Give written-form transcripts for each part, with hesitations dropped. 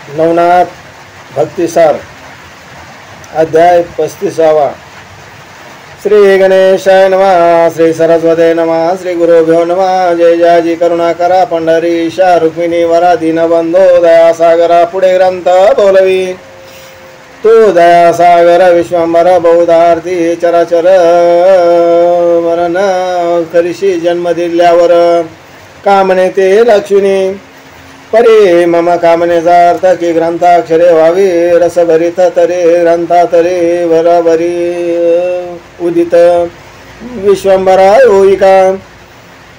नवनाथ भक्तिसार अध्याय 35. श्री गणेशाय नमः. श्री सरस्वते नमः. श्री गुरुभ्यो नमः. जय जयाजी करुणाकरा पंढरीशा रुक्मिणी वरा दीनबंधो दयासागरा पुढे ग्रंथ बोलवी. तू दयासागर विश्वंभर बहुधार्थी चराचर मरण करिशी जन्म दिल्यावर कामने ते लक्ष्मी परी मम कामनेचा अर्थ की ग्रंथाक्षरे व्हावी रसभरित तरी ग्रंथातरी बराबरी उदित विश्वंभरा होईका.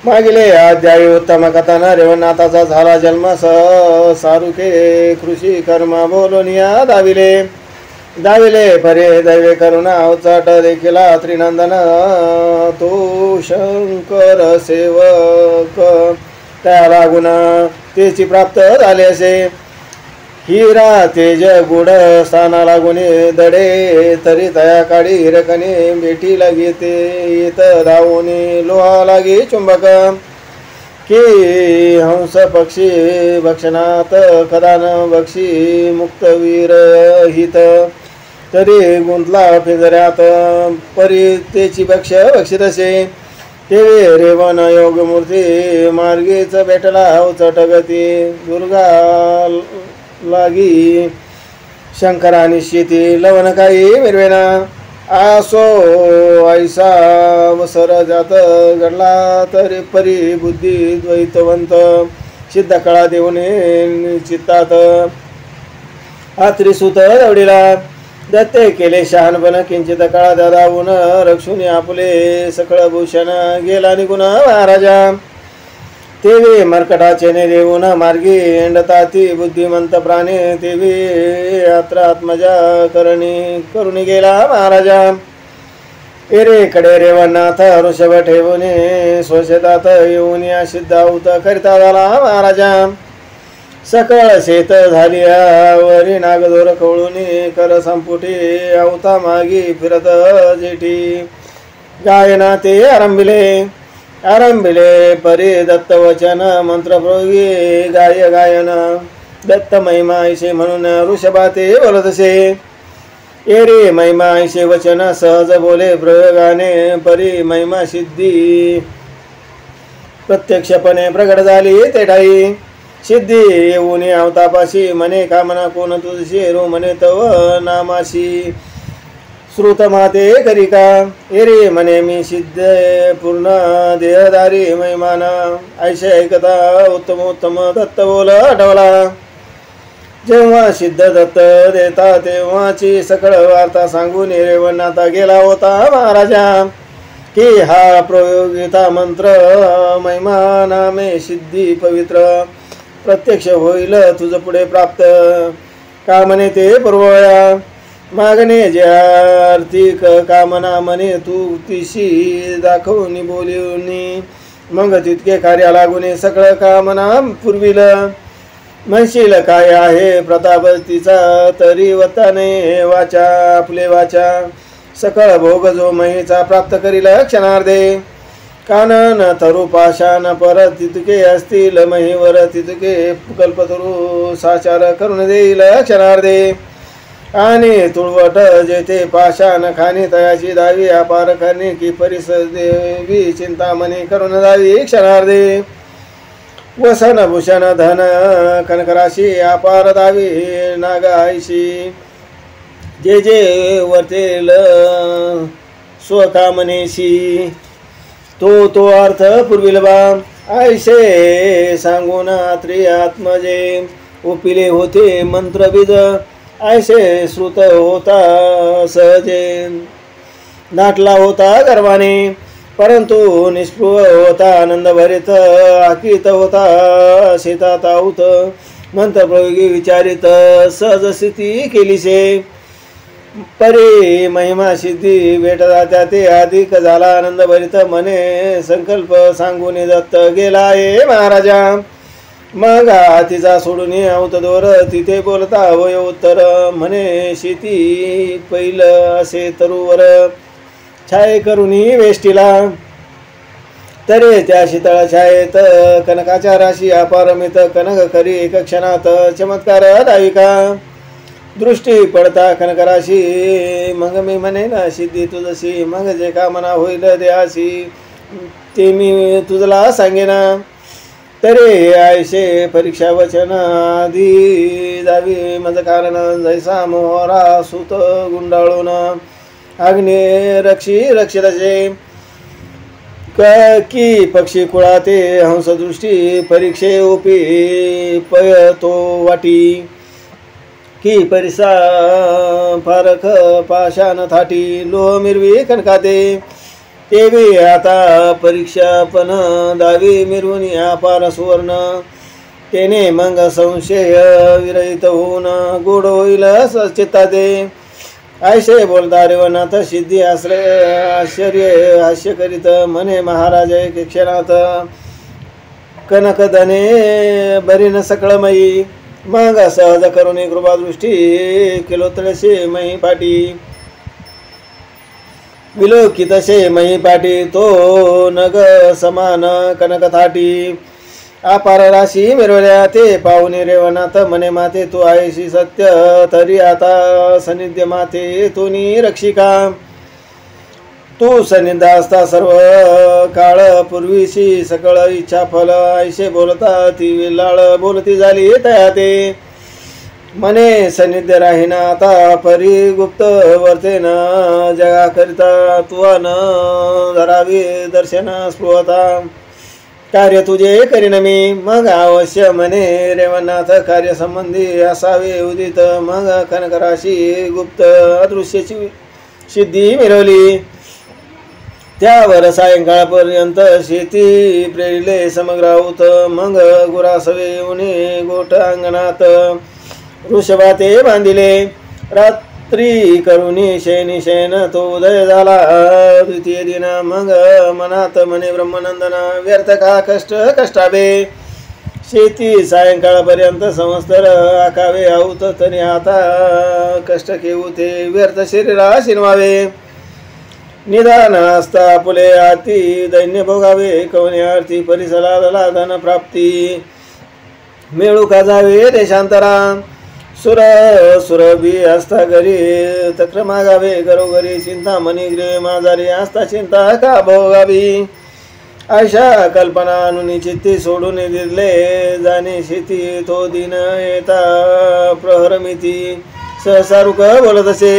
मागिले अध्यायी उत्तम कथन रेवनाथाचा झाला जन्म सारुके कृषी कर्म बोलोनिया दाविले परे दैवे करुणा उचाट देखिला त्रिनंदन तो शंकर सेवक त्या लागून तेची प्राप्त झाले असे. हिरा तेज गुड स्थाना लागून दडे तरी तया काळी हिरकणे बेटी लागेते येत धावून लोहा लागे चुंबक की हंस पक्षी भक्षणात कदान बक्षी मुक्तवीर हित तरी गुंतला पिंजऱ्यात परी तेची भक्षित असे. ते रेवन योगमूर्ती मार्गीच भेटला चटगती दुर्गा लागी शंकरा निश्चिती लवण काही मिरवेना आसो ऐसा वसर जात घडला तरी परी बुद्धी द्वैतवंत सिद्ध कळा देऊन चित्तात आत्रिसुत दवडीला दत्ते केले शहाणपण किंचित काळा दादावून रक्षुनी आपुले सकळ भूषण गेला निघून महाराजा. तेवी मर्कटाचे ने देऊन मार्गी एंडता ती बुद्धिमंत प्राणी तेवी यात्रा आत्मजा करुणी गेला महाराजा. एरेकडे रेवनाथ ऋषभ ठेवून स्वशेतात येऊन या सिद्धावत करिता झाला महाराजा. सकळ शेत झाली वरी नागदोर कवळून कर संपुटी अवता मागी फिरत जेठी गायना ते आरंभिले परी दत्त वचन मंत्रप्रयोगी गायन दत्त महिमा ऐशे म्हणून ऋषभा ते बोलत असे. एरे महिमा ऐशे वचन सहज बोले प्रयोगाने परी महिमा सिद्धी प्रत्यक्षपणे प्रगट झाली ते ठाई. सिद्धी येऊन अवतापाशी मने कामना कोण तुझशी रो मने तव नामाशी श्रुत माते करिका. एरे मने मी सिद्ध पूर्ण देहधारी महिमाना ऐशे ऐकता उत्तम दत्त बोल आठवला. जेव्हा सिद्ध दत्त देता तेव्हाची सकळ वार्ता सांगून रेवनाथा गेला होता महाराजा. की हा प्रयोगिता मंत्र महिमा नामे सिद्धी पवित्र प्रत्यक्ष होईल तुझ पुढे प्राप्त कामने ते पुरवया. मागणे जे आर्थिक कामना मने तू तिशी दाखवून बोलून मग तितके कार्या लागून सकळ कामना पुरविल. म्हणशील काय आहे प्रताप तिचा तरी वताने वाचा आपले वाचा सकळ भोग जो महीचा प्राप्त करील क्षणार्धे. कानन तरू पाशान पर तितके असतील महिवर तितके कल्पतरू साचार करून देईल क्षणार्धे. आणि तुळवट जेथे पाशान खाणी तयाची दावी अपार करणे की परिस देवी चिंतामणी करून दावी क्षणार्धे. वसन भूषण धन कनकराशी अपार दावी नागायशी जे जे वर्तेल स्वकामनेशी तो अर्थ पुरविल बा. ऐशे सांगून त्रि आत्मजे ओपिले होते मंत्रविद ऐशे श्रुत होता सहजे नाटला होता गर्वाने परंतु निष्पृह होता आनंद भरित आकित होता शेतात आऊत मंत्रप्रयोगी विचारित सहज स्थिती केलीसे. परी महिमा सिद्धी भेटला त्या ते अधिक झाला आनंद भरित मने संकल्प सांगून दत्त गेला ये महाराजा. मग तिचा सोडून अवतदोर तिथे बोलता होय उत्तर म्हणे शेती पैल असे तरुवर छाय करुनी वेष्टीला. तरे त्या शीतळ छायेत कनकाच्या राशी अपारमित कनक खरी एक क्षणात चमत्कार दाविका दृष्टी पडता कनकराशी मग मी म्हणेन सिद्धी तुझशी मग जे कामना होईल द्यासी ते मी तुझला सांगेना तरे हे आयशे परीक्षा वचन आधी जावी मज कारण जैसा मोहरा सुत गुंडाळून अग्नी रक्षी रक्षितसे की पक्षी कुळाते हंसदृष्टी परीक्षे उपी पयतो वाटी की परिसा फारख पाषाण थाटी लोह मिरवी कनकाते तेवी आता परीक्षा पण दावी मिरवून अपार सुवर्ण तेने मग संशय विरहित होऊन गोड होईल सचित्ताते आयशे बोलता रेवनाथ सिद्धी आश्चर्य हास्य करीत म्हणे महाराज एक क्षणात कनकधने बरीन सकळमयी मग सहज करून कृपादृष्टी किलोत्रशे मही पाटी विलोकितशे मही पाटी तो नग समान कनकथाटी अपार राशी मिरवल्या ते पाहुणे रेवनाथ मने माते तू आयशी सत्य तरी आता सनिध्य माते तुनी रक्षिका तू सनिध असता सर्व काळ पूर्वीशी सकळ इच्छा फल आयशे बोलता ती विल्लाळ बोलती झाली तयाते मने सनिध्य राहीना आता परी गुप्त वर्तेन जगा करिता तुवा न धरावी दर्शन स्पृहता कार्य तुझे करीन मी मग अवश्य मने रेवनाथ कार्य संबंधी असावे उदित मग कनकराशी गुप्त अदृश्यची सिद्धी मिळवली त्यावर सायंकाळपर्यंत शेती प्रेरिले समग्राऊत मग गुरासवे उनी गोठ अंगणात वृषभाते बांधिले रात्री करुणी शयनी शयन तो उदय झाला द्वितीय दिन मग मनात मने ब्रह्मनंदन व्यर्थ का कष्ट कष्टावे शेती सायंकाळपर्यंत संवत्सर आकावे आऊत तरी आता कष्ट केऊ ते व्यर्थ शरीरा शिनवावे निदान असता फुले आती दैन्य भोगावे कवने आरती परिसला धन प्राप्ती मिळू का जावे देशांतरा सुरभी असता घरी तक्र मागावे घरोघरी चिंता मनी गृह माझारी असता चिंता का भोगावी अशा कल्पना अनुनी चित्ती सोडून दिले जाणे शेती तो दिन येता प्रहरमिती सहसा रुक बोलत असे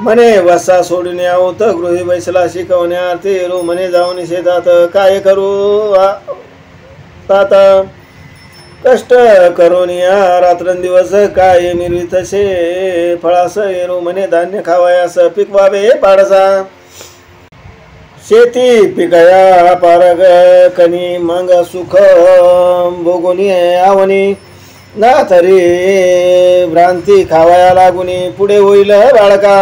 मने वसा सोडून यावत गृही बैसला शिकवण्यार्थी रो मने जाऊन शेतात काय करू तात कष्ट करून या रात्रंदिवस काय मिरवितसे फळास येरू मने धान्य खावायास पिकवावे पाडसा शेती पिकया पारग कनी मग सुख भोगुनी आवनी ना तरी भ्रांती खावाया लागुनी पुढे होईल बाळका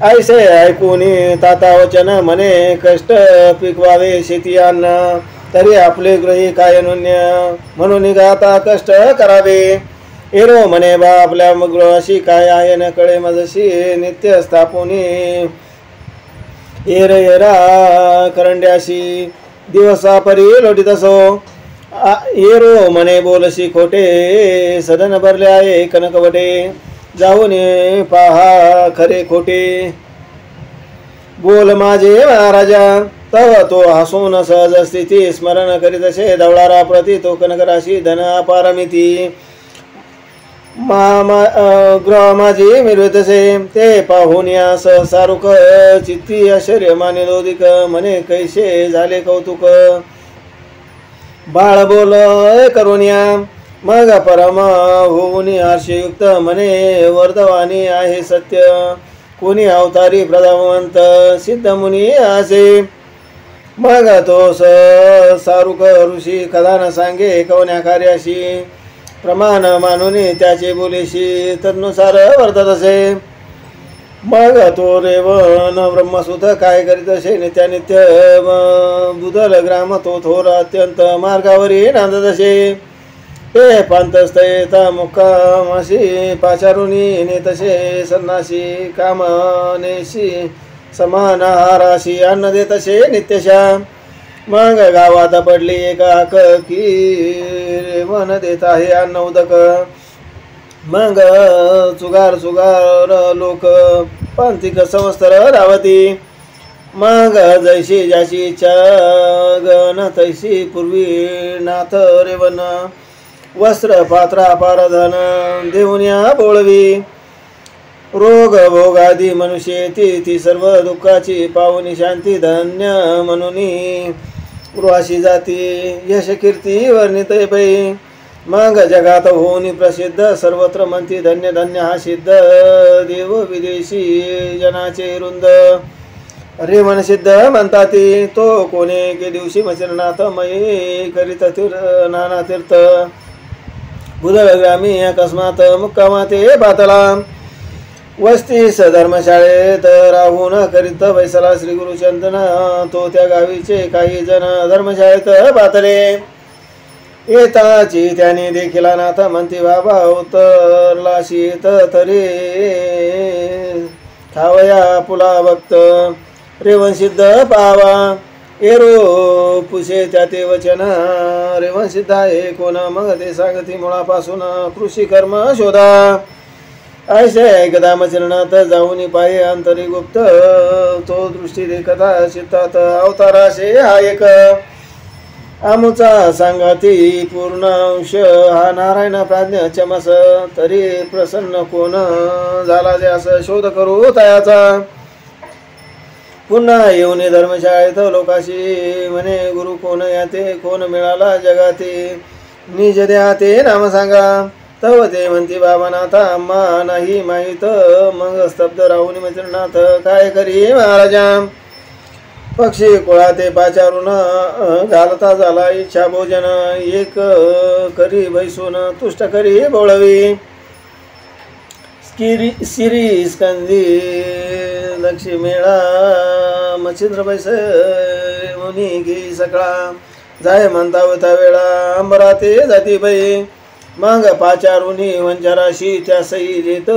ऐसे ऐकूनी ताता वचन मने कष्ट पिकवावे शेती अन्न तरी आपले गृही काय नुन्य म्हणून गाता कष्ट करावे एरो मने बा आपल्या गृहाशी काय आहे न कळे मजशी नित्य स्थापुनी एर एरा करंड्याशी दिवसा परी लोटीत असो एरो मने बोलशी खोटे सदन भरले आहे कनकवटे जाऊन पहा खरे खोटे बोल माझे महाराजा तव तो हसून सहज स्थिती स्मरण करीत असे दवळारा प्रती तो कनकराशी धन अपारमिती ग्रह माझी मिळवतसे ते पाहून या सारुक चित्ती आश्चर्य मानिलोदिक मने कैसे झाले कौतुक बाळ बोल करुण्या मग परम होऊन हर्षयुक्त मने वर्धवानी आहे सत्य कोणी अवतारी प्रधावंत सिद्ध मुनी असे मग तो सारुक ऋषी कदान सांगे कवन्या कार्याशी प्रमाण मानून त्याचे बोलेशी तदनुसार वर्तत असे मग तो रेवन ब्रह्मसुत काय करीत असे नित्यानित्य बुधल ग्राम तो थोर अत्यंत मार्गावरी नांदत असे ते पांतस्थयता मुक्कामाशी पाचारुनी नेतसे सन्नाशी कामनेशी समान आहाराशी अन्न देत असे नित्यशा मग गावात पडली एका की मन देत आहे अन्न उदक. मग चुगार लोक पांतिक संवत्सर रावती. मग जैशी ज्याची इच्छा गण तैशी पूर्वी नाथ रेवन. वस्त्र पात्रा पारधन देऊन्या बोळवी. रोग भोगादी मनुष्य ती सर्व दुःखाची पावनी शांती धन्य म्हणून गृहाशी जाती यश कीर्ती वर्णित पै. मग जगात होऊन प्रसिद्ध सर्वत्र म्हणती धन्य धन्य हा सिद्ध. देव विदेशी जनाचे रुंद रेवण सिद्ध म्हणतात. तो कोणे के दिवशी मचरनाथ मयी करीत नाना तीर्थ. बुधग्रामी अकस्मात मुक्कामाते पातला. वस्तीस धर्मशाळेत राहून करीत बैसला श्री गुरुचंदन. तो त्या गावीचे काही जण धर्मशाळेत पातले. येताची त्याने देखील नाथ म्हणती बाबा उतरला शीत तरी खावया पुला भक्त. रेवण सिद्ध पावा एरो पुसे त्या ते वचन. रेवण सिद्ध आहे कोण मग ते सांगती मुळापासून कृषी कर्म शोधा. ऐसे ऐकदा मचरणात जाऊन पाहे अंतरी गुप्त. तो दृष्टी देखता चित्तात अवताराशे हा एक. आमुचा सांगती पूर्ण अंश हा नारायण प्राज्ञ चमस. तरी प्रसन्न कोण झाला ज्यास शोध करू तयाचा. पुन्हा येऊन धर्मशाळेत लोकाशी म्हणे गुरु कोण याते कोण मिळाला जगाते. निज द्या ते नाम सांगा. तव ते म्हणती बाबानाथ आम्हा नाही माहीत. मग स्तब्ध राहून मचरनाथ काय करी महाराजा. पक्षी कुळाते पाचारून घालता झाला इच्छा भोजन. एक करी बैसून तुष्ट करी बोळवी. सिरी स्कंदी लक्ष्मीळा मच्छिंद्र बैस मुनी घे सकळा. जाय म्हणता होता वेळा अंबराते जाती बाई. मग पाचारुनी वंचराशी त्या सई देत.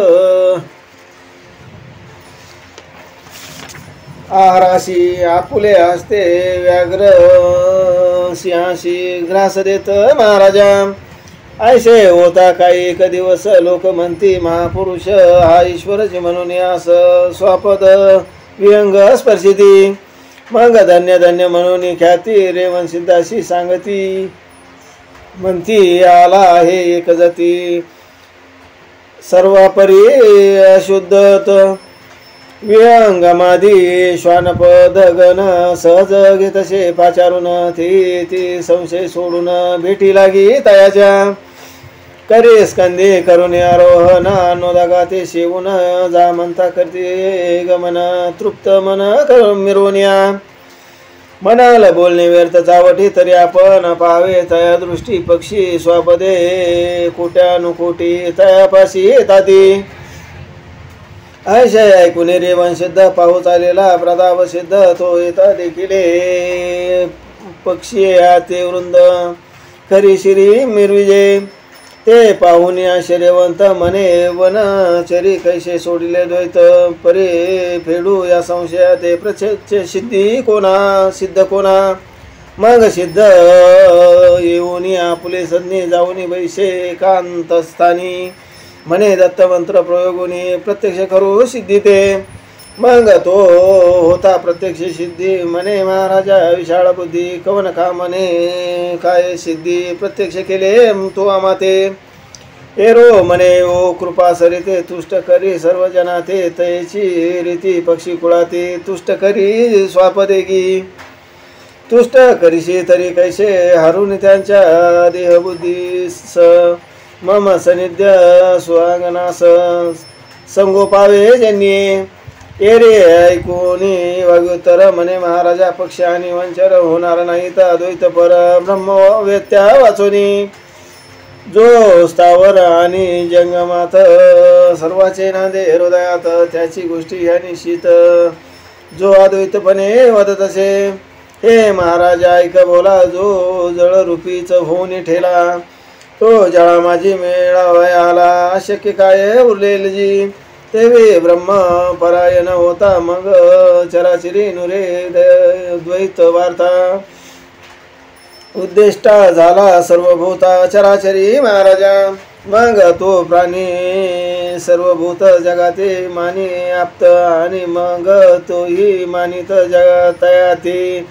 आहाराशी आपुले हस्ते व्याघ्र सिंहाशी ग्रास देत महाराजा. ऐसे होता काही एक दिवस लोक म्हणती महापुरुष हा ईश्वरच म्हणून यास स्वापद विहंग स्पर्शिती. मग धन्य धन्य म्हणून ख्याती रेवण सिद्धाशी सांगती. म्हणती आला आहे एक जाती सर्वापरी अशुद्धत. विहंगमादी श्वानपद गण सहज घेतसे पाचारून. ती संशय सोडून भेटी लागी तयाच्या. करे स्कंदे करून आरोहण नोदागाते शेवून. जा म्हणता करते गमन तृप्त मन करून मिरवून. मनाला बोलणे व्यर्थ चावटी तरी आपण पाहावे तया दृष्टी. पक्षी स्वापदे कोट्यानुकोटी तयापाशी येताती. ऐशय ऐकून रेवण सिद्ध पाहू चालेला प्रताप सिद्ध. तो येता देखील पक्षी ते वृंद खरी शिरी मिरविजे. ते पाहून आश्चर्यवंत म्हणे वनचरी कैसे सोडिले द्वैत. परे फेडू या संशया ते प्रत्यक्ष सिद्ध कोणा. मग सिद्ध येऊन आपुले सज्ञे जाऊन बैसे एकांतस्थानी. म्हणे दत्तमंत्र प्रयोगुनी प्रत्यक्ष करू सिद्धी ते. मग तो होता प्रत्यक्ष सिद्धी. म्हणे महाराजा विशाळ बुद्धी कवन का म्हणे काय सिद्धी प्रत्यक्ष केले तो आमाते. एरो म्हणे ओ कृपा सरिते तुष्ट करी सर्व जनाते. तयची रीती पक्षी कुळाते तुष्ट करी स्वापदेगी. तुष्ट करीशी तरी कैसे हरून त्यांच्या देहबुद्धीस. मम सनिध्य स्वांगनास संगोपावे ज्यांनी. एरे ऐकूनी वाग्युत्तर म्हणे महाराजा पक्ष आणि वंचर होणार नाही तर अद्वैत पर ब्रह्म वेत्या वाचोनी. जो स्थावर आणि जंगमात सर्वाचे नांदे हृदयात. त्याची गोष्टी ह्या निश्चित जो अद्वैतपणे वदत असे. हे महाराजा ऐक बोला जो जळरूपीच होऊन ठेला. तो जळा माझी मेळावया आला अशक्य काय उरलेल जी. तेवे ब्रह्म परायण होता मग चराचरी नुरे द्वैत वार्ता. उद्दिष्टा झाला सर्वभूता चराचरी महाराजा। मग तो प्राणी सर्वभूत जगाते मानी आप्त आणि मग तोही मानित जगतयाती।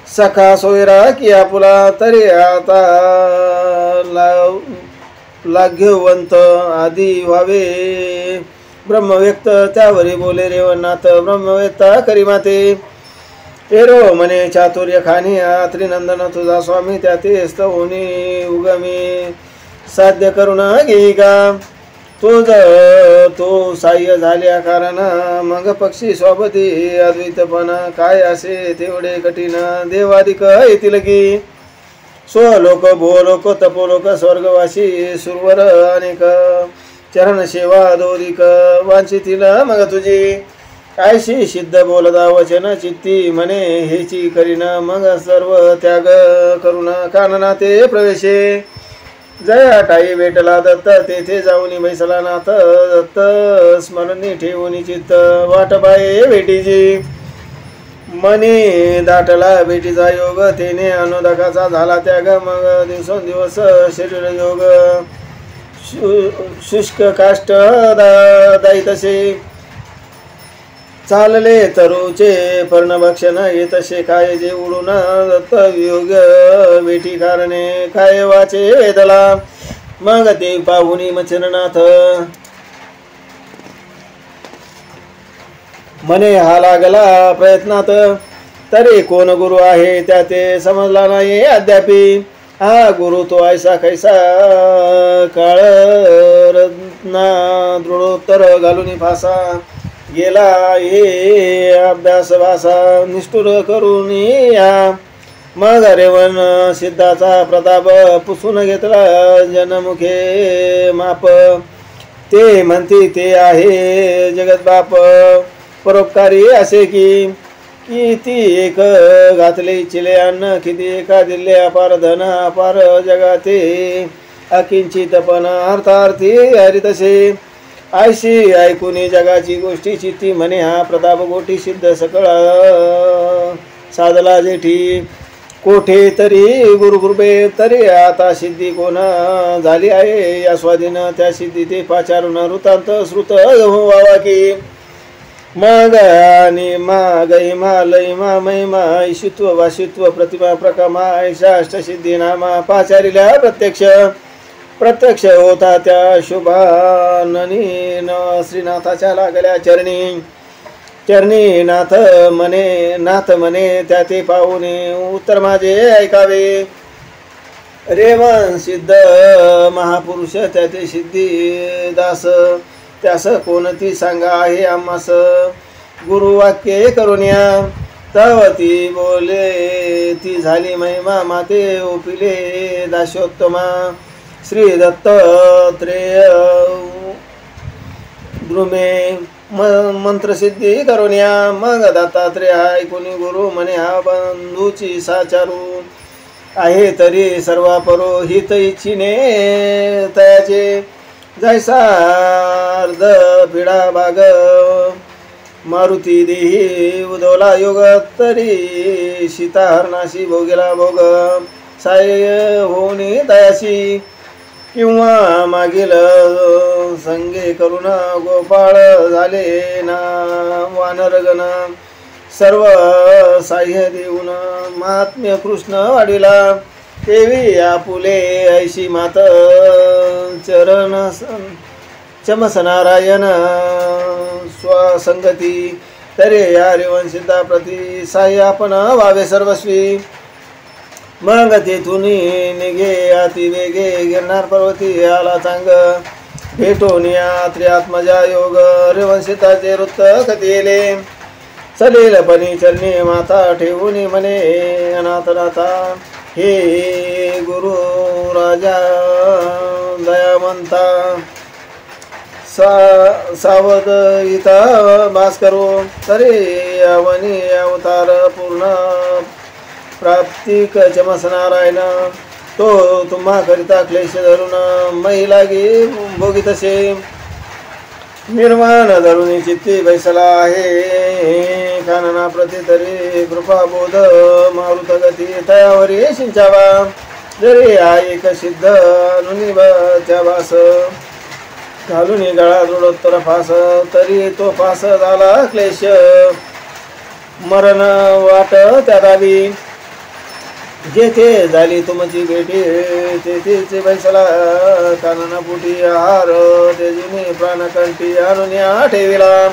सखा सोयरा की आपुला तरी आता लाघ्यवंत आदी व्हावे। ब्रह्मव्यक्त त्यावरी बोले रेवनाथ ब्रह्मवेत्ता करी माते। एरो मने चातुर्य खाणी त्रिनंदन तुझा स्वामी त्याते स्तवनी उगमी साध्य करून घेई का। तो साह्य झाल्या कारण मग पक्षी स्वापती अद्वैतपणा काय असे तेवढे कठीण देवादिक येतील की। स्वलोक भूलोक तपोलोक स्वर्गवासी सुरवर अनेक चरण सेवा दोरिक वांछितील मग तुझी। कायशी सिद्ध बोलता वचन चित्ती म्हणे हेची करीन मग सर्व त्याग करून कानना ते प्रवेशे। जया टाई भेटला दत्त तेथे जाऊनी बैसला नाथ दत्त स्मरणी ठेवून चित्त वाट पाये भेटीची। मनी दाटला भेटीचा योग तेने अनुदकाचा झाला त्याग मग दिवसेंदिवस शरीर योग शुष्क काष्ट दाई तसे। चालले तरुचे पर्णभक्षण येतसे काय जे उडून दत्त वियोग भेटी कारणे काय वाचे वेदला। मग ते पाहुनी मच्छरनाथ मने हा लागला प्रयत्नात तरी कोण गुरु आहे त्याते समजला नाही अद्यापी। हा गुरु तो ऐसा कैसा काळ रत्ना दृढोत्तर घालून फासा। गेला हे अभ्यास भाषा निष्ठुर करून या। मग रेवन सिद्धाचा प्रताप पुसून घेतला जनमुखे माप। ते म्हणते ते आहे जगत बाप परोपकारी असे की ती एक घातले इच्छिले अन्न किती एका दिले अपार धन अपार जगाते अकिंचितपण अर्थार्थी हरी तसे। आयशी ऐकुनी जगाची गोष्टी चित्ती म्हणे हा प्रताप गोटी सिद्ध सकळ साधला जेठी। कोठे तरी गुरुकृपे तरी आता सिद्धी कोण झाली आहे या स्वाधीन त्या सिद्धी ते पाचारून वृत्तांत श्रुत व्हावा की। मग आणि मा गैमा लैमा महिमा ईशित्व वाशित्व प्रतिमा प्रकमा ऐशा अष्टसिद्धी नामा पाचारिल्या प्रत्यक्ष होता त्या शुभाननी श्रीनाथाच्या लागल्या चरणी नाथ म्हणे त्या ते पाहुणे उत्तर माझे ऐकावे। रेवन सिद्ध महापुरुष त्याचे सिद्धी दास त्यास कोणती सांगा आहे आम्हास। गुरुवाक्ये करुण्या तव ती बोले ती झाली महिमा माते ओपिले दाशोत्तमा। श्री दत्तात्रेय द्रुमे मंत्रसिद्धी करुण्या। मग दत्तात्रेय ऐकुनी गुरु म्हणे हा बंधूची साचारू आहे तरी सर्वा परोहित इच्छिने तयाचे। जैसा अर्ध पिढा भाग मारुती देही उदवला योग तरी सीता हरणाशी भोगेला भोग साय होऊनी दयाशी। किंवा मागील संगे करुण गोपाळ झाले ना वानरगण सर्व साह्य देऊन महात्म्य कृष्ण वाढिला। देवी आपुले ऐशी मात चरण चमस नारायण स्वसंगती तरे या रेवन सिद्धा प्रति साह्य आपण व्हावे सर्वस्वी। मग तेथून निघे अति वेगे गिरनार पर्वती आला चांग भेटून या त्रिआत्मजा योग रेवंसिताचे वृत्त कथेले। सलीलपणी चरणी माता ठेवून म्हणे अनाथनाथा हे गुरु राजा दयावंता सावध इता भास करो तरी अवनी अवतार पूर्ण प्राप्तिक चमस नारायण। तो तुम्हा करिता क्लेश धरून महिलागी भोगितसे निर्माण धरून चित्ती बैसला आहे। कानना प्रती तरी कृपाबोध मारुत गती तयावरी सिंचावा जरी एक सिद्ध नुनिबच्या वास घालून गळा जोडोत्तर फास तरी तो फास झाला क्लेश मरण वाट त्या दावी जेथे झाली तुमची भेटी तेथेच बैसला कानना पोटी आहार तेजीने प्राणकंठी आणून ठेविला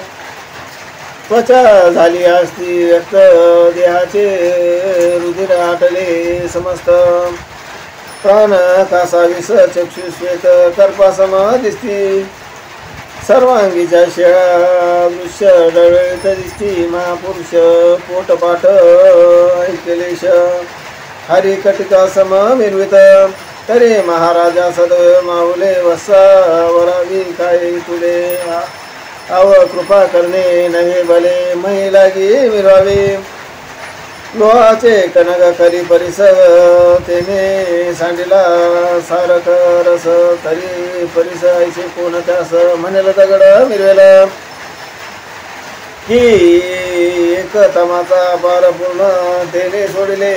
त्वचा झाली असती व्यक्त देहाचे रुधिर आटले समस्त प्राण कासावीस चक्षुश्वेत कर्पासम दिसती सर्वांगीच्या शेळा दृश्य डळळीत दिसती महापुरुष पोटपाठ ऐकलेश हरी कटिका सम मिरवित तरी महाराजा सदैव माऊले वसा वरावी काय तुले आव कृपा करणे नव्हे भले मै लागी मिरवावे लोहाचे कनक करी परिस तेने सांडिला सारक रस तरी परिस ऐसे कोण त्यास म्हणेल दगड मिरवेल की एक तमाचा पार पूर्ण तेने सोडिले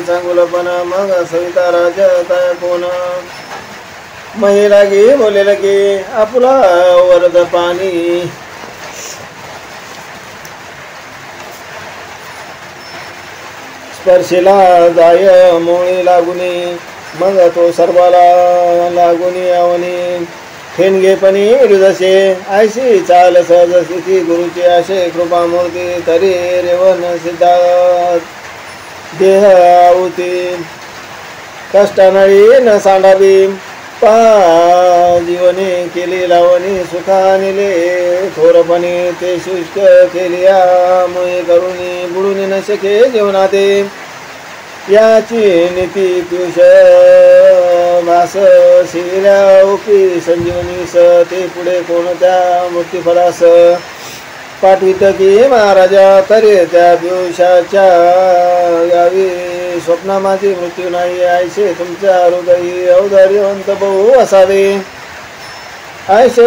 चांगुलपण मग सविता राज तय कोण महिलागी बोलेल की आपुला वरद पाणी स्पर्शेला जाय मोळी लागुनी मग तो सर्वाला लागुनी आवनी ठेणगेपणी हृदसे ऐशी चाल सहज स्थिती गुरुची आशे कृपा मूर्ती तरी रेवन सिद्धा देह आहुती कष्टानळी न सांडावी पा जीवने केली लावणी सुखानिले थोरपणी ते शुष्क केलिया मोहे करुणी बुडून न शके जेवणाते याची नीती पियुष भास शिविल्या ओपी संजीवनीस ते पुढे कोणत्या मृत्यूफलास पाठवित की महाराजा तरी त्या पियुषाच्या यावी स्वप्ना माझी मृत्यू नाही ऐसे तुमच्या हृदयी औदार्यवंत बहु असावे ऐसे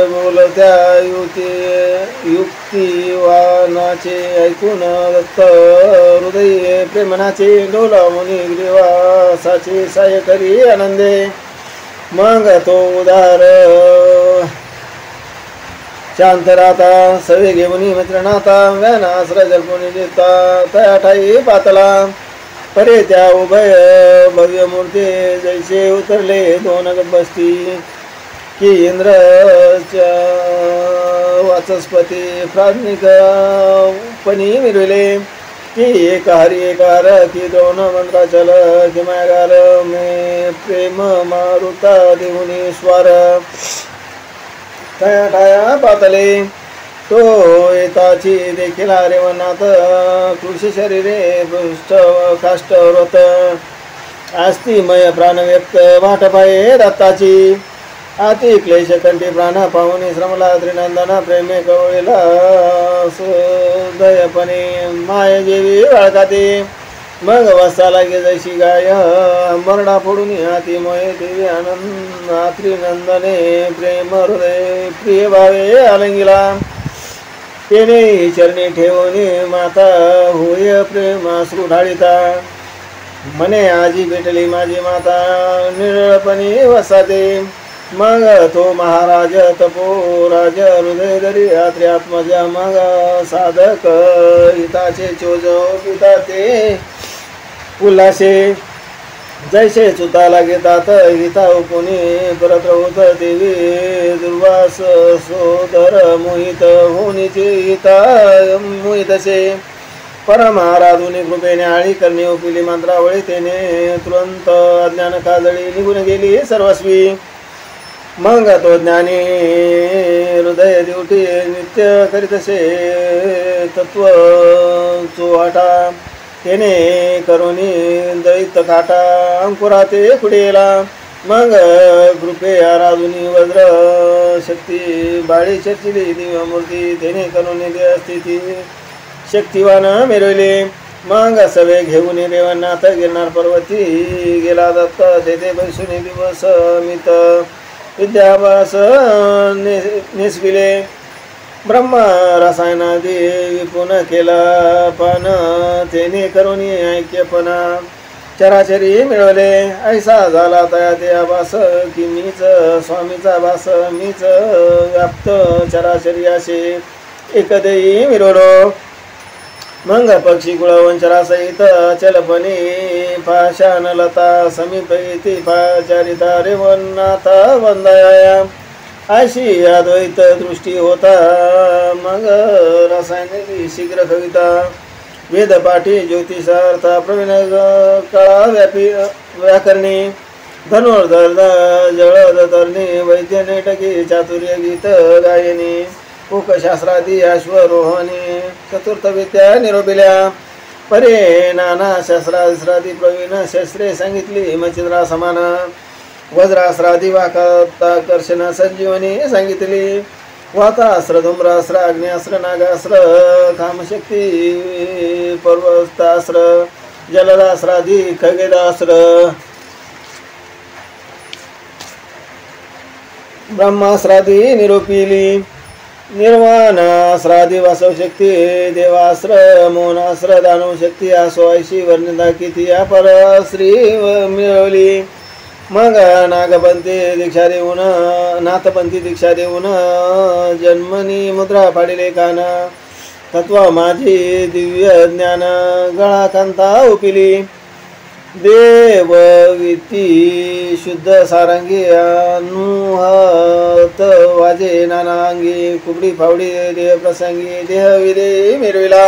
बोलत्या युक्तिवानाचे ऐकून दत्त हृदयी प्रेमनाचे डोला मुनी ग्रीवासाचे साय करी आनंदे मग तो उदार शांत राहता सवे घेऊन मित्रनाथा व्यानाश्रय जल्पोनी देता तया ठाई पातला परे त्या उभय भव्य मूर्ती जैसे उतरले दोन बसती की इंद्रच्या वाचस्पती प्राज्ञिक पणी मिरविले की एक हरी एक हर की दोन मंत्रा चल की मागाल मे प्रेम मारुता देऊनी स्वार तया ठाया पातले तो येताची देखील रेवनाथ कृषी शरीरे पृष्ठ काष्ट व्रत आस्तिमय प्राण व्यक्त वाट पाये दत्ताची आती क्लेश कंठी प्राण पाहुनी श्रमला त्रिनंदन प्रेमे कवळीला सुदयपणे माय जेवी वाळकाते मग वासा लागे जैशी गाय मरडा फोडून हाती मोये देवी आनंद त्रिनंदने प्रेम हृदय प्रिय भावे आलंगिला तेने चरणी ठेवून माता होय प्रेमाश्रू ढाळिता मने आजी भेटली माझी माता निळपणी वसाते मग तो महाराज तपोराज हृदय दरी रात्री आत्मजा मग साधक हिताचे चोज पिता ते उल्हासे जैसे चुताला घेतात हिता कोणी परत होत देवी दुर्वास सोदर मोहित होनीचे हिता मोहितसे परमाराधुनी कृपेने आळी करणे उपिली मंत्रावळी तेने तुरंत अज्ञान काजळी निघून गेली सर्वस्वी मग तो ज्ञानी हृदय दिवटी नित्य करीतसे तत्व चोहाटा तेने करुणी दैत काटा अंकुराते खुडेला मग कृपे आराधुनी वज्र शक्ती बाळी चर्चिली दिव्यमूर्ती तेने करुणी स्थिती शक्तिवान मिरवले मग सवे घेऊन रेवनाथ गिरनार पर्वती गेला दत्त तेथे बैसून दिवस मित विद्याभास निसविले ब्रह्म रसायनादी विपुन केला पण तेने करुणी ऐक्यपणा चराचरी मिळवले ऐसा झाला तया ते आभास की मीच स्वामीचा भास मीच व्याप्त चराचरी असे एकदेही मिळवलो मंग पक्षी कुळवंचरासहित चलपणी पाषाण लता समीप इति पाचारिता रेवन्नाथ वंदया अशी अद्वैत दृष्टी होता मग रसायन शीघ्र कविता वेदपाठी ज्योतिषार्था प्रवीण कळा व्याकरणी धनुर्धर जळद तरणी वैद्य नेटकी चातुर्य गीत गायनी शास्त्रादी अश्वरोहणी चतुर्थ विद्या निरोपिल्या परे नाना शस्त्रादी प्रवीण शस्त्रे सांगितली मचिंद्रा समान वज्रास्त्रादी वाकाकर्षण संजीवनी सांगितली वातास्त्र धूम्रास्त्र अग्न्यास्त्र नागास्त्र कामशक्ती पर्वतास्त्र जलदास्त्रादी खगेदास्त्र ब्रह्मास्त्रादी निरोपिली निर्वाणास्त्रादी वासवशक्ती देवास्त्र मौनास्त्र दानवशक्ती असो ऐशी वर्णिता किती अपर श्री मिळवली मग नागपंथी दीक्षा देऊन नाथपंथी दीक्षा देऊन जन्मनी मुद्रा पाडिले कान तत्व माझी दिव्य ज्ञान गळा कांता उपिली देव विती शुद्ध सारंगी अनुहत वाजे नानांगी कुबडी फावडी देह प्रसंगी देह विदे मिरविला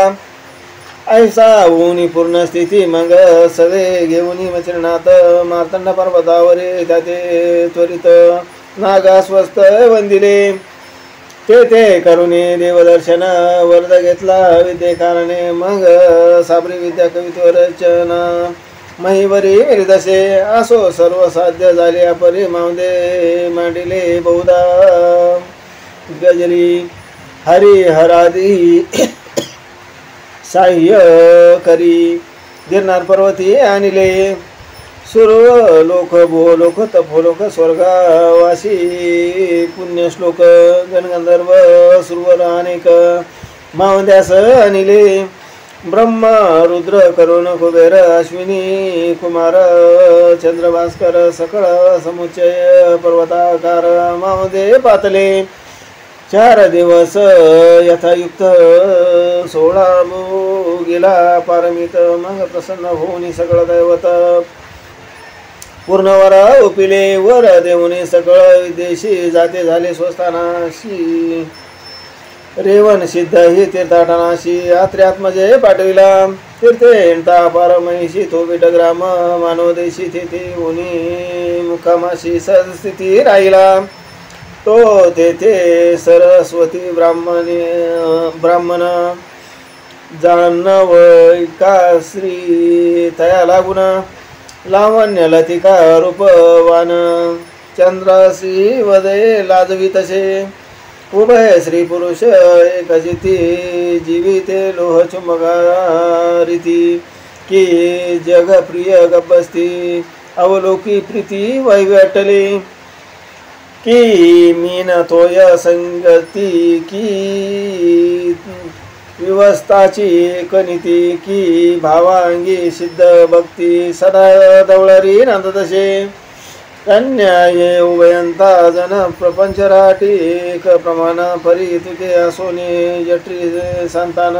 ऐसा ऊनी पूर्ण स्थिती मग सवे घेऊनी मचिरनाथ मार्तंड पर्वतावरे त्याते त्वरित नागा स्वस्त वंदिले ते करुणी देवदर्शन वर्ध घेतला विद्ये कारणे मग साबरी विद्या कवित्व रचना महिवरी मिरिदसे असो सर्व साध्य झाले अपरी मावदे मांडिले बहुधा गजरी हरिहरादी साह्य करी गिरनार पर्वती आणले सुर लोक भूलोक तपोलोक स्वर्गावासी पुण्यश्लोक गणगंधर्व सुरवर अनेक मावद्यास आणले ब्रह्मा रुद्र करुण कुबेर अश्विनी कुमार चंद्रभास्कर सकळ समुच्चय पर्वताकार मावदे पातले 4 दिवस यथायुक्त 16 गेला पारमित मग प्रसन्न होऊन सगळ दैवत पूर्णवर उपिले वर देऊनी सकळ विदेशी जाते झाले स्वस्थानाशी रेवन सिद्ध ही तीर्थाटनाशी यात्र्यात्मजे पाठविला तीर्थे एंटा पारमहिषी तो विटग्राम मानवदेशी तिथे उनी मुखामाशी सदस्थिती राहिला तो तेथे सरस्वती ब्राह्मण जानवैका श्री तया लागुन लावण्य लतिका रूपवान चंद्रासी वदे लाजवी तसे उभय स्त्री पुरुष एकजिती जीविते लोह चुंबकारिती की जग प्रिय गप्पस्ती अवलोकी प्रीती वैवटली की मीन तोय संगती की विवस्थाची कनिती की भावांगी सिद्ध भक्ती सदा दवळरी नंदतसे कन्याये उभयंता जन प्रपंचराटी एक प्रमाण परी तुके असोनी जठी संतान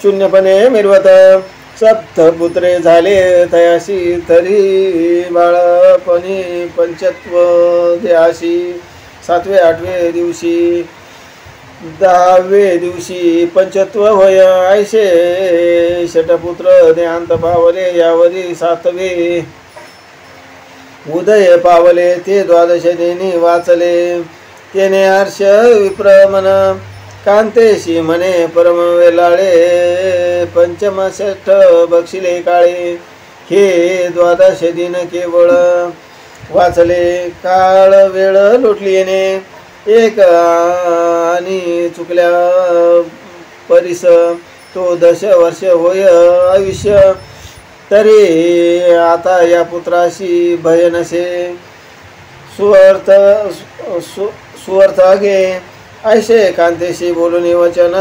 शून्यपणे मिरवत सप्तपुत्रे झाले तयाशी तरी बाळपणी पंचत्व द्याशी 7वे 8वे दिवशी 10वे दिवशी पंचत्व होय ऐशे षटपुत्र देहांत पावले यावरी 7वे उदय पावले ते 12 दिनी वाचले तेने हर्ष विप्रमन कांतेशी म्हणे परम वेलाळे पंचम षष्ठ बक्षिले काळे हे 12 दिन केवळ वाचले काळ वेळ लुटली येणे एक आणि चुकल्या परिस तो 10 वर्ष होय आयुष्य तरी आता या पुत्राशी भय नसे सुअर्थ घे ऐशे कांतेशी बोलून वचन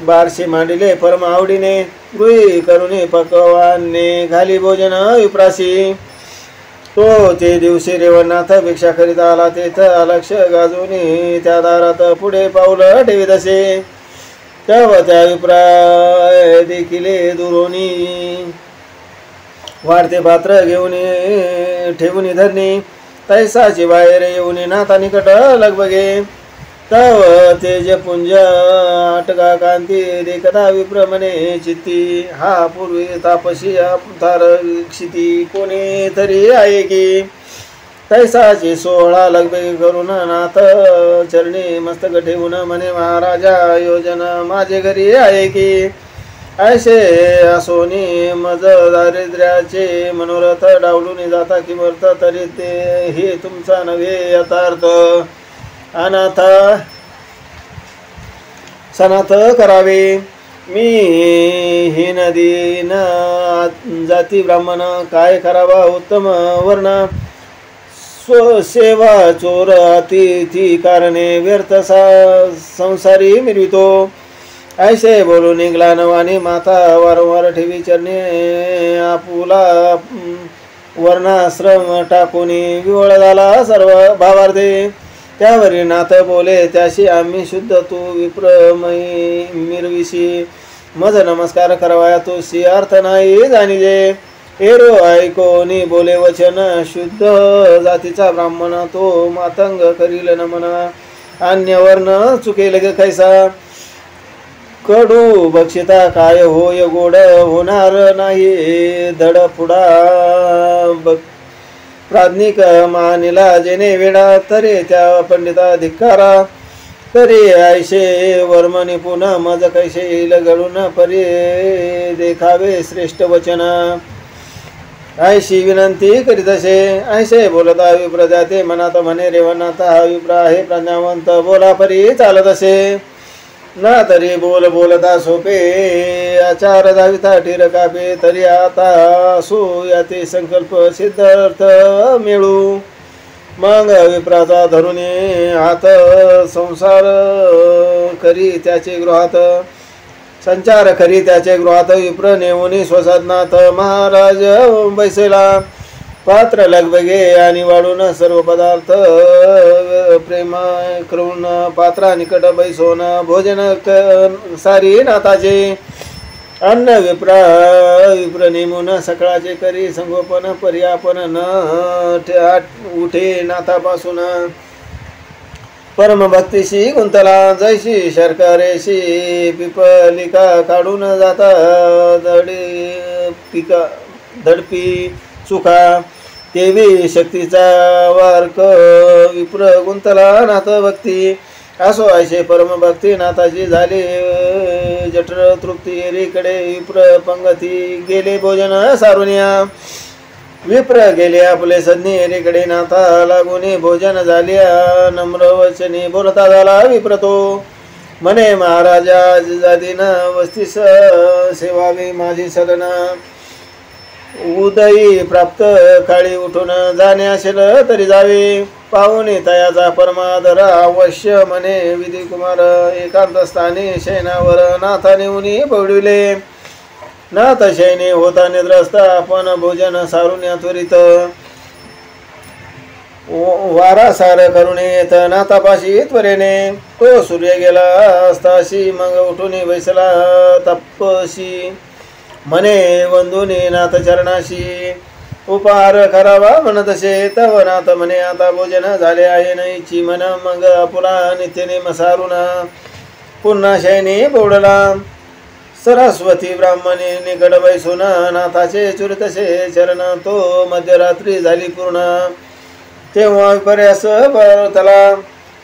बारशी मांडिले परम आवडीने गृही करुणी पकवाने घाली भोजन विप्रासी तो ते दिवशी रेवणनाथ भिक्षा करीत आला तेथ लक्ष गाजूनी त्या दारात पुढे पाऊल ठेवीत असे तेव्हा त्या विप्राय देखिले दुरोनी वाढते पात्र घेऊन ठेवून धरणी तैसाची बाहेर येऊन नाथा निकट लगबगे तव तेज पुंज आटका कांती देखता विप्र मने चित्ती हा पूर्वी तापसी अवतार क्षिती कोणी तरी आहे की तैसाची 16 लगबगे करून नाथ चरणी मस्तक ठेवून म्हणे महाराजा योजना माझे घरी आहे की ऐसे असोनी मज दारिद्र्याचे मनोरथ डावलून जाता किमर्थ तरी ते हे तुमचा नव्हे यथार्थ अनाथ सनाथ करावे मी ही नदीन जाती ब्राह्मण काय करावा उत्तम वर्ण स्वसेवा चोर अतिथी कारणे व्यर्थ संसारी मिरवितो ऐसे बोलू निघला नवानी माता वारंवार ठेवी चरणी आपुला वर्णाश्रम टाकूनी विवळ झाला सर्व भावार्थे त्यावरी नाथ बोले त्याशी आम्ही शुद्ध तू विप्रमयी मिरविशी मज नमस्कार करवाया तुशी अर्थ नाही जाणीजे एरो ऐकोनी बोले वचन शुद्ध जातीचा ब्राह्मण तो मातंग करील नमन अन्य वर्ण चुकेल ग कैसा कडू बक्षिता काय होय गोड होणार नाही धड पुडा प्राज्ञिक मानिला जेने वेडा तरी त्या पंडिता धिक्कारा तरी ऐशे वर्म निपुण मज कैसे येईल घडून परी देखावे श्रेष्ठ वचन ऐशी विनंती करीत असे ऐसे बोलता विप्र जाते मनात म्हणे रेवनाथ हा विप्र आहे प्रज्ञावंत बोला परी चालत असे ना तरी बोलता सोपे आचार दाविता टीर कापे तरी आता सो याते संकल्प सिद्धार्थ मिळू मग विप्राचा धरून हात संसार करी त्याचे गृहात संचार करी त्याचे गृहात विप्र नेऊनी स्वसाधनाथ महाराज बैसेला पात्र लगबगे आणि वाढून सर्व पदार्थ प्रेम करून पात्रा निकट बैसोन भोजन सारी नाथाचे अन्न विप्र नेमून सकाळचे करी संगोपन पर्यापन न उठे नाथापासून परम भक्तीशी गुंतला जैशी शर्करेशी पिपलिका काढून जाता दडपी चुका देवी शक्तीचा वारक विप्र गुंतला नाथ भक्ती असो ऐशे परम भक्ती नाथाची झाली जठर तृप्ती एरीकडे विप्र पंगती गेले भोजन सारुनिया विप्र गेले आपले सज्ञ एरीकडे नाथा लागून भोजन झाल्या नम्र वचनी बोलता झाला विप्र तो म्हणे महाराजा जादीन वस्तीस सेवावी माझी सगना उदयी प्राप्त काळी उठून जाणे असेल तरी जावे पाहुणे तयाचा परमादर अवश्य म्हणे विधी कुमार एकांत स्थानी शयनावर नाथाने उनी पडविले नाथ शयने होता निद्रस्त आपण भोजन सारून त्वरित वारासार करून येत नाथापाशी त्वरेने तो सूर्य गेला असताशी मग उठून बैसला तपशी म्हणे वंदुनी नाथ चरणाशी उपहार करावा म्हणतसे तव नाथ म्हणे आता भोजन झाले आहे नाहीची मन मग पुला नित्यने मसारून पुन्हा शयनी बोडला सरस्वती ब्राह्मणी निकट बैसून नाथाचे चुरतसे चरण तो मध्यरात्री झाली पूर्ण तेव्हा विपर्यास परतला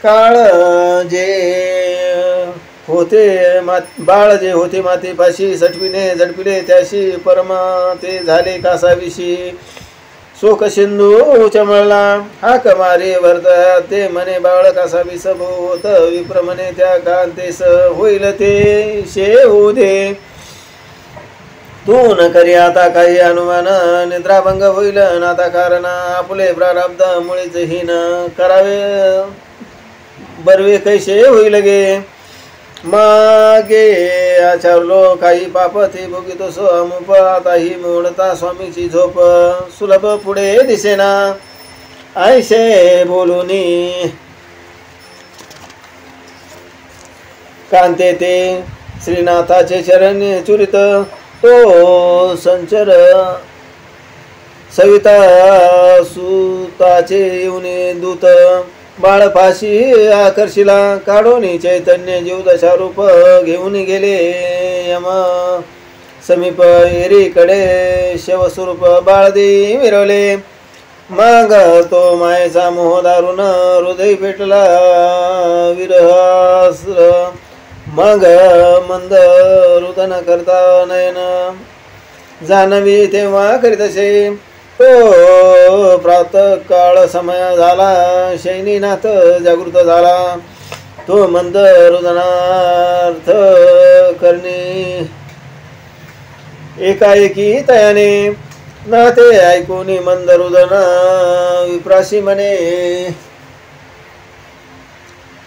काळ जे होते बाळ जे होते मातीपाशी सटविने झडपिले त्याशी परमा ते झाले कासाविशी शोक सिंधू चमळला हाक मारे भरत ते म्हणे बाळ कासाविस होत विप्र म्हणे त्या कांतेस होईल ते शे होऊ दे तू न करी आता काही अनुमान निद्राभंग होईल नाता कारण आपले प्रारब्ध मुळीच हीन करावे बरवे कैसे होईल गे मागे आचारलो काही पाप ते भोगितो सोमुप आता ही मोडता स्वामीची झोप सुलभ पुढे दिसेना ऐसे बोलूनी कांते ते श्रीनाथाचे चरण चुरित तो संचर सविता सुताचे येऊन दूत बाळपाशी आकर्षिला काढून चैतन्य जीवदशा रूप घेऊन गेले यम समीप एरीकडे शवस्वरूप बाळदी मिरवले मग तो मायेचा मोह दारुण हृदय पेटला विरहास्र मग मंद रुदन करता नयन जाणवी तेव्हा करीतसे तो प्रातः काळ समय झाला शैनीनाथ जागृत झाला तो मंद रुदनार्थ करणे एकाएकी तयाने नाते ऐकून मंद रुदन विप्रासी म्हणे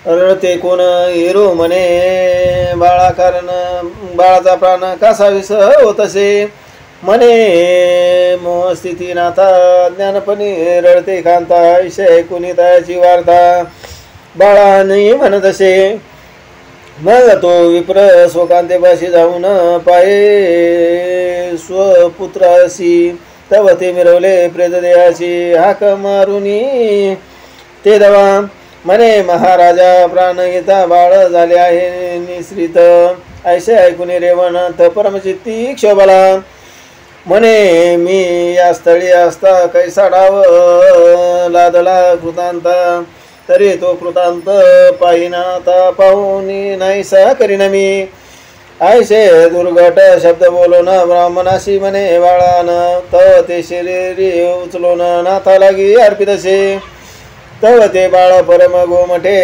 रडते कोण हिरो म्हणे बाळा कारण बाळाचा प्राण कसा विस होत असे म्हणे मोह स्थिती नाथा ज्ञानपणी रडते कांता ऐसे ऐकून तयाची वार्ता बाळाने म्हणत असे मग तो विप्र स्वकांतेपाशी जाऊन पाये स्वपुत्राशी तव ते मिरवले प्रेतदेहाची हाक मारुनी ते दवा म्हणे महाराजा प्राण घेता बाळ झाले आहे निश्रित ऐसे ऐकून रेवणात परमचित्ती क्षोभला म्हणे मी या स्थळी असता कैसा डाव लादला कृतांता तरी तो कृतांत पाहिनाता पाहुनी नाहीसा करीन मी ऐसे दुर्घट शब्द बोलून ब्राह्मणाशी म्हणे बाळान तव ते शरीरी उचलून नाथा लागी अर्पित असे तव ते बाळ परम गोमठे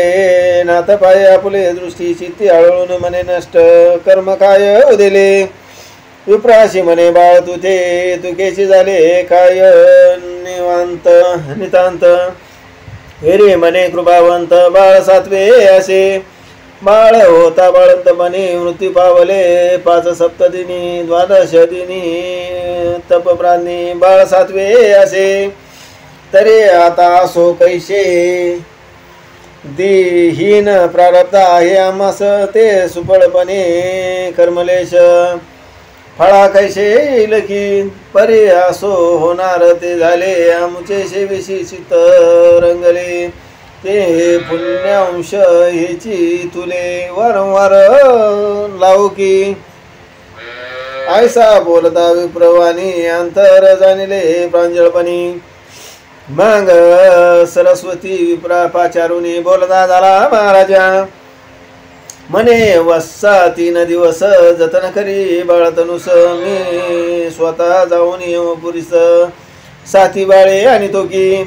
नाथ पाय आपुले दृष्टी चित्ती आळून म्हणे नष्ट कर्म काय उदिले विप्राशी म्हणे बाळ तुझे तुकेची झाले काय निवांत नितांत हेरे म्हणे कृपावंत बाळ सातवे असे बाळ होता बाळंतपणे मृत्यू पावले 5 सप्तदिनी 12 दिनी तपप्राणी बाळ सातवे असे तरी आता असो कैसे देहीन प्रारब्ध आहे आम्हास ते सुफळपणे कर्मलेश फळा कैसे येईल की परी असो होणार ते झाले आमचे शेविषी चित्त रंगले ते पुण्यांश हेची तुले वारंवार लावू की ऐसा बोलता विप्रवाणी अंतर जाणले प्रांजळपणी मग सरस्वती विप्रा पाचारुनी बोलता झाला महाराजा म्हणे वस्सा 3 दिवस जतन करी बाळतनुस मी स्वतः जाऊन यमपुरीस 7 बाळे आणि तो की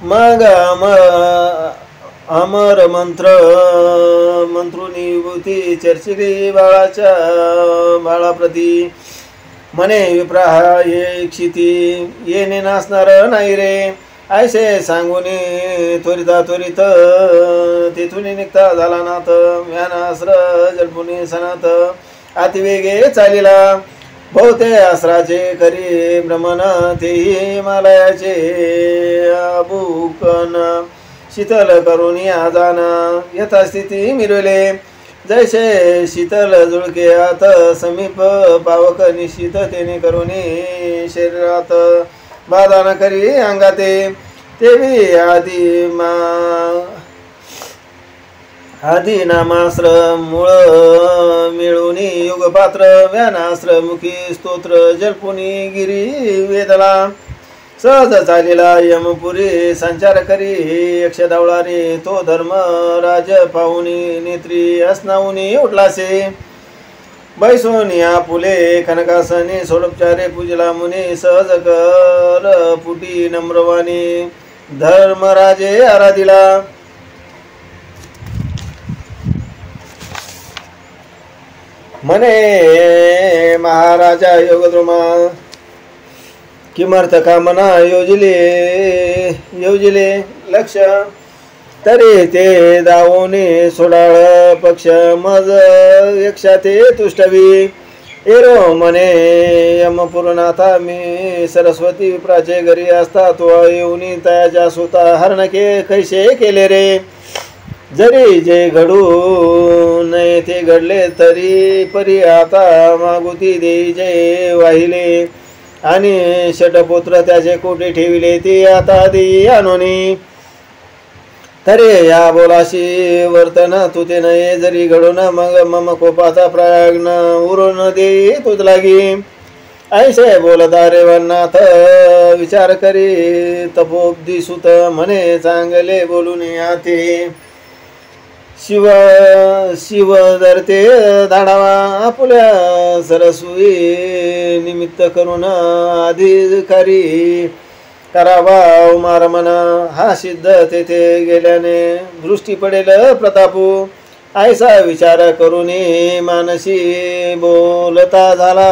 मग अमर मंत्रुनी विभूती चर्चिली बाळाप्रती म्हणे विप्रा हे क्षिती येणे नासणार नाही रे ऐसे सांगून त्वरित तेथून निघता झाला नाथ व्यानास्र जलपुनी सनात अतिवेगे चालिला बहुते आसराचे करी भ्रमण तेही हिमालयाचे अबुकन शीतल करून आजान यथास्थिती मिरवले जैसे शीतल जुळके आत समीप पावक निश्चित तेने करून शरीरात बाधा करी अंगाते तेवी आदी नामास्त्र मूळ मिळून युगपात्र व्यानास्त्र मुखी स्तोत्र जलपुनी गिरी वेदला सहज चालिला यमपुरी संचार करी यक्षदावळारी तो धर्म राज पाहुनी नेत्री असनावनी उठलासे बैसोनिया फुले कनकासनी सोडोपचारे पूजला मुनी सहज कर पुटी नम्रवाणी धर्मराजे आराधिला म्हणे महाराजा योगद्रुमा किमर्थ कामना योजिले लक्ष तरी ते दावोनी सोडाळ पक्ष मज यक्षा ते तुष्टवी एरो म्हणे यमपूर्णाथा मी सरस्वती विप्राचे घरी असता तो येऊनी तयाच्या सुता हरणके कैसे केले रे जरी जे घडू नये ते घडले तरी परी आता मागुती देई जे वाहिले आणि षटपुत्र त्याचे कोठे ठेविले ते आता देई आणोनी तरे या बोलाशी वर्तन तुते नये जरी घडून मग मम कोपाचा प्राग्न उरून देई तुझ लागी ऐसे बोलता रेवनाथ विचार करी तपोब्दी सुत म्हणे चांगले बोलून आते शिव धरते धाडावा आपुल्या सरस्वी निमित्त करून अधिकारी करावा उमारमन हा सिद्ध तेथे गेल्याने दृष्टी पडेल प्रतापू ऐसा विचार करून मानसी बोलता झाला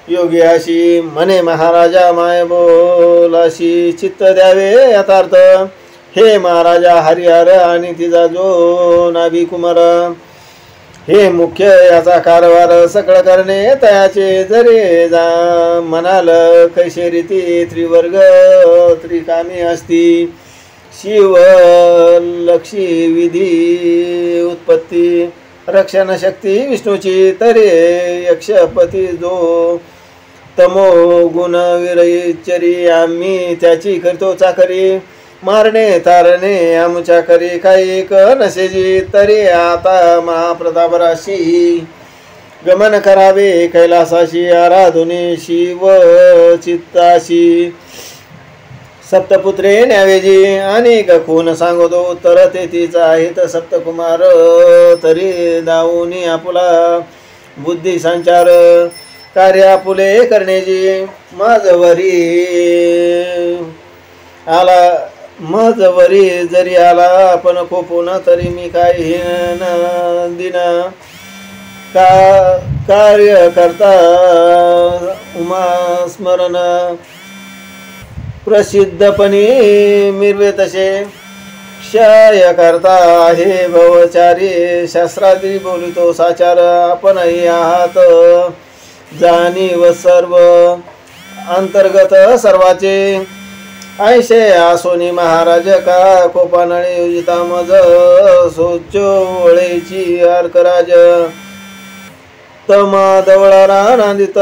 योगी अशी म्हणे महाराजा माय बोलाशी चित्त द्यावे यथार्थ हे महाराजा हरिहर आणि तिचा जो नाभी कुमार हे मुख्य याचा कारभार सकळ करणे तयाचे जरे जा म्हणाल कैसे रीती त्रिवर्ग त्रिकामी असती शिव लक्षी विधी उत्पत्ती रक्षण शक्ती विष्णूची तरे यक्षपती जो तमो गुण विरचरी आम्ही त्याची करतो चाकरी मारणे तारणे आमच्या करी काही एक नसेजी तरी आता महाप्रतापराशी गमन करावे कैलासाशी आराधुनी शिव चित्ताशी सप्तपुत्रे न्यावेजी अनेक खून सांगतो उत्तर तेथीच आहेत सप्तकुमार तरी दाऊनी आपुला बुद्धी संचार कार्य आपुले करण्याची माझवरी आला मजवरी जरी आला आपण कोपून तरी मी काही दिन कार्य करता उमा स्मरण प्रसिद्धपणी मिरवे तसे क्षय करता हे भवचारी शास्त्रादी बोलितो साचार आपणही आहात जाणीव सर्व अंतर्गत सर्वाचे ऐसे आसोनी महाराज का कोपानळे योजिता मज सोचोळेची अर्कराज तमा दवळारा नांदित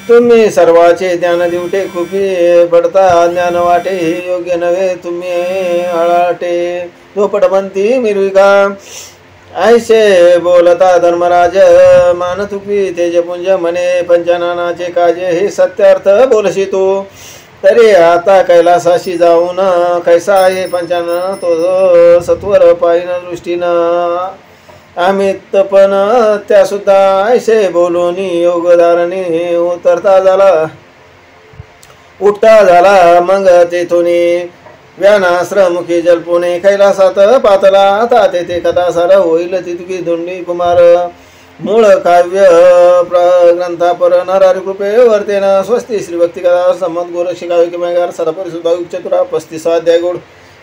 तुम्ही सर्वाचे ज्ञान दिवटे खूपी पडता ज्ञान वाटे योग्य नव्हे तुम्ही आळाटे झोपटपंथी मिरविका ऐसे बोलता धर्मराज मानतुकी तेजपुंज म्हणे पंचनानाचे काजे हे सत्यार्थ बोलशी तू तरी आता कैलासाशी जाऊन कैसा आहे पंचानन तो सत्वर पायन दृष्टीनं आम्ही पण त्या सुद्धा ऐसे बोलून योगदारणी उतरता झाला उठता झाला मग तेथून व्यानाश्रमुखी जलपुणे कैलासात पातला आता तेथे कथासार होईल तितकी धुंडी कुमार मूळ काव्य ग्रंथापर नरारी कृपे वर्तेन स्वस्ती श्री भक्ती कथा संमत गोरक्षिका किमेगार सरपरिसुद्धा चतुरा 35 अध्याय गोड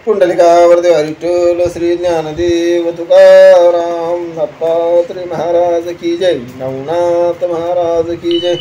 पुंडलिका वरदेव हरिष्ठल श्री ज्ञानदेव तुकाराम दत्तात्रय महाराज की जय नवनाथ महाराज की जय।